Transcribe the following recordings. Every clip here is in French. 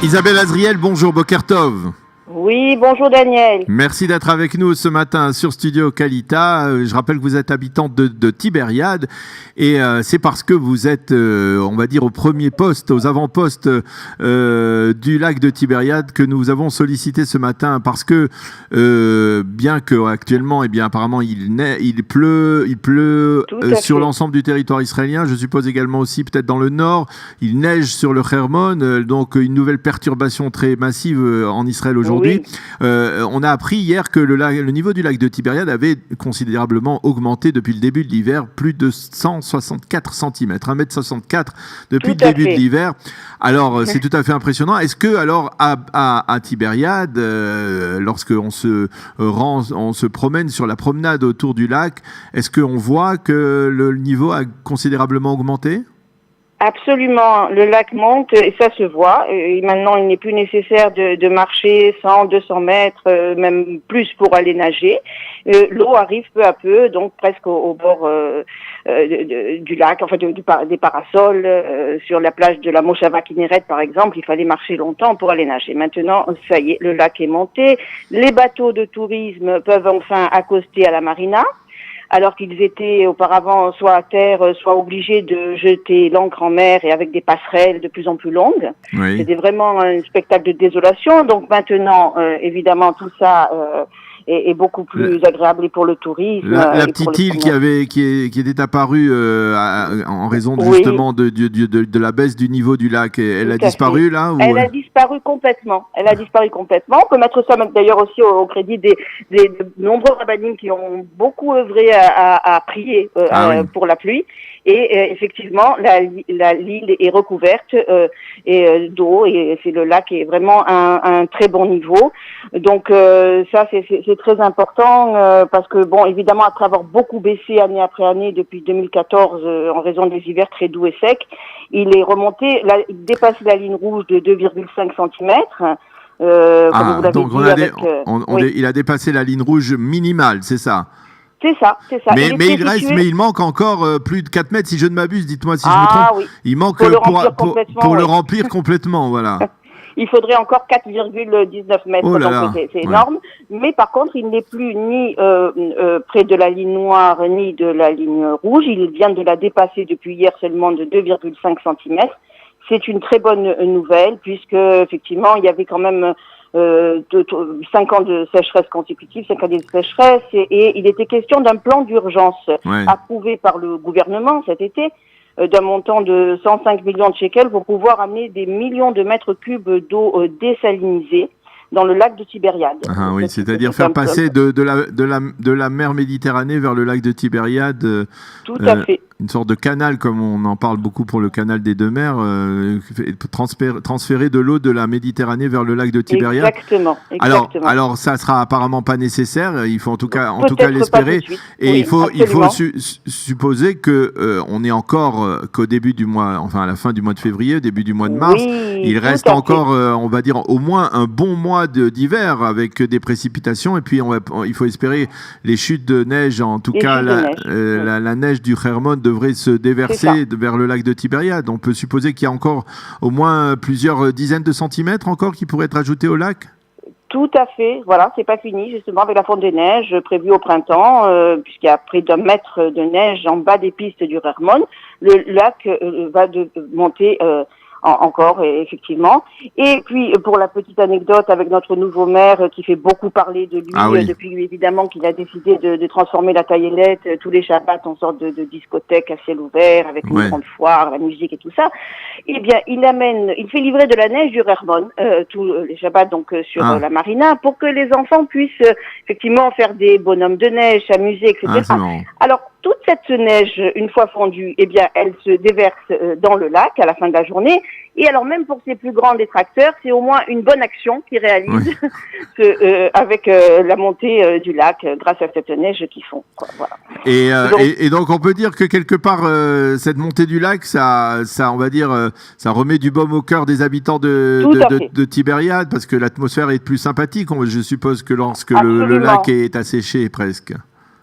Isabelle Azriel, bonjour, Bokertov. Oui, bonjour Daniel. Merci d'être avec nous ce matin sur Studio Kalita. Je rappelle que vous êtes habitante de Tibériade et c'est parce que vous êtes, on va dire, au premier poste, aux avant-postes du lac de Tibériade que nous avons sollicité ce matin parce que bien que actuellement, eh bien apparemment il pleut sur l'ensemble du territoire israélien. Je suppose également aussi peut-être dans le nord, il neige sur le Hermon, donc une nouvelle perturbation très massive en Israël aujourd'hui. Oui. On a appris hier que le niveau du lac de Tibériade avait considérablement augmenté depuis le début de l'hiver, plus de 164 cm, 1,64 m depuis le début de l'hiver. Alors, c'est tout à fait impressionnant. Est-ce que, alors, à Tibériade, lorsqu'on on se promène sur la promenade autour du lac, est-ce qu'on voit que le niveau a considérablement augmenté ? Absolument, le lac monte et ça se voit. Et maintenant, il n'est plus nécessaire de marcher 100, 200 mètres, même plus pour aller nager. L'eau arrive peu à peu, donc presque au bord du lac, enfin des parasols. Sur la plage de la Moshava Kinneret, par exemple, il fallait marcher longtemps pour aller nager. Maintenant, ça y est, le lac est monté. Les bateaux de tourisme peuvent enfin accoster à la marina, alors qu'ils étaient auparavant soit à terre, soit obligés de jeter l'ancre en mer et avec des passerelles de plus en plus longues. Oui. C'était vraiment un spectacle de désolation. Donc maintenant, évidemment, tout ça est beaucoup plus agréable pour le tourisme. La petite île qui était apparue en raison justement de la baisse du niveau du lac, elle a disparu là ou... Elle a disparu complètement. Elle a disparu complètement. On peut mettre ça d'ailleurs aussi au crédit des nombreux rabbinim qui ont beaucoup œuvré à prier pour la pluie. Et effectivement, l'île est recouverte d'eau et c'est le lac est vraiment un très bon niveau. Donc ça c'est très important parce que bon, évidemment après avoir beaucoup baissé année après année depuis 2014 en raison des hivers très doux et secs, il est remonté, il dépasse la ligne rouge de 2,5 cm. Donc il a dépassé la ligne rouge minimale, c'est ça? C'est ça. Mais il manque encore plus de 4 mètres, si je ne m'abuse, dites-moi si je me trompe. Oui. Il manque pour le remplir complètement, voilà. Il faudrait encore 4,19 mètres, donc c'est énorme. Mais par contre, il n'est plus ni près de la ligne noire, ni de la ligne rouge. Il vient de la dépasser depuis hier seulement de 2,5 cm. C'est une très bonne nouvelle, puisque effectivement, il y avait quand même 5 ans de sécheresse consécutive, 5 années de sécheresse, et il était question d'un plan d'urgence approuvé par le gouvernement cet été, d'un montant de 105 millions de shekels pour pouvoir amener des millions de mètres cubes d'eau désalinisée dans le lac de Tibériade. Ah oui, c'est-à-dire faire passer de la mer Méditerranée vers le lac de Tibériade. Tout à fait. Une sorte de canal, comme on en parle beaucoup pour le canal des deux mers, transférer de l'eau de la Méditerranée vers le lac de Tibériade. Exactement. Alors ça sera apparemment pas nécessaire. Il faut en tout cas l'espérer. Et il faut supposer que on est encore qu'au début du mois, enfin à la fin du mois de février, début du mois de mars. Il reste encore, on va dire, au moins un bon mois d'hiver avec des précipitations. Et puis il faut espérer les chutes de neige, en tout cas la neige du Hermon devrait se déverser vers le lac de Tibériade. On peut supposer qu'il y a encore au moins plusieurs dizaines de centimètres encore qui pourraient être ajoutés au lac. Tout à fait. Voilà, c'est pas fini justement avec la fonte des neiges prévue au printemps, puisqu'il y a près d'1 mètre de neige en bas des pistes du Hermon. Le lac va monter encore, effectivement. Et puis, pour la petite anecdote, avec notre nouveau maire qui fait beaucoup parler de lui, depuis évidemment qu'il a décidé de transformer la Taillelette, tous les Shabbats en sorte de discothèque à ciel ouvert, avec une grande foire, la musique et tout ça. Eh bien, il fait livrer de la neige du Hermon, tous les Shabbats donc sur la marina, pour que les enfants puissent effectivement faire des bonhommes de neige, s'amuser, etc. Alors, toute cette neige, une fois fondue, eh bien, elle se déverse dans le lac à la fin de la journée. Et alors, même pour ces plus grands détracteurs, c'est au moins une bonne action qu'ils réalisent avec la montée du lac grâce à cette neige qu'ils font. Voilà. Et donc, on peut dire que quelque part, cette montée du lac, ça, on va dire, ça remet du baume au cœur des habitants de Tibériade, parce que l'atmosphère est plus sympathique, je suppose, que lorsque le lac est asséché presque.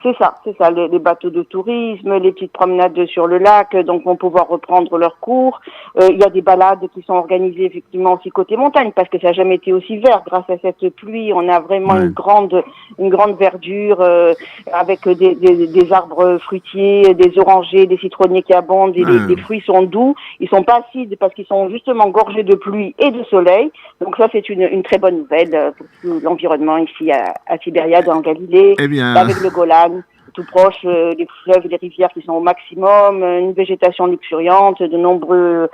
C'est ça, les bateaux de tourisme, les petites promenades sur le lac, donc vont pouvoir reprendre leur cours. Il y a des balades qui sont organisées effectivement aussi côté montagne, parce que ça n'a jamais été aussi vert. Grâce à cette pluie, on a vraiment une grande verdure avec des arbres fruitiers, des orangers, des citronniers qui abondent, et les fruits sont doux. Ils sont pas acides parce qu'ils sont justement gorgés de pluie et de soleil. Donc ça, c'est une très bonne nouvelle pour tout l'environnement ici à Tibériade, en Galilée, avec le Golan. Tout proche, les fleuves et les rivières qui sont au maximum, une végétation luxuriante, de nombreuses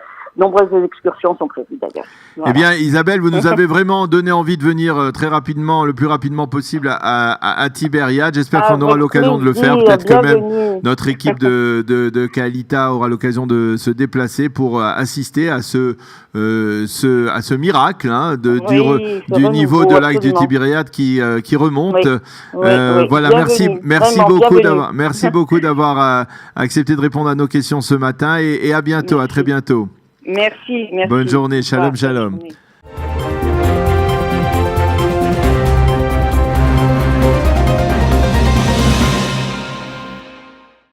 excursions sont prévues d'ailleurs. Voilà. Eh bien, Isabelle, vous nous avez vraiment donné envie de venir très rapidement, le plus rapidement possible à Tibériade. J'espère qu'on aura l'occasion de le faire. Peut-être que même notre équipe de Kalita aura l'occasion de se déplacer pour assister à ce miracle du niveau de lac du Tibériade qui remonte. Voilà, merci beaucoup d'avoir accepté de répondre à nos questions ce matin et à bientôt, à très bientôt. Merci. Bonne journée, shalom.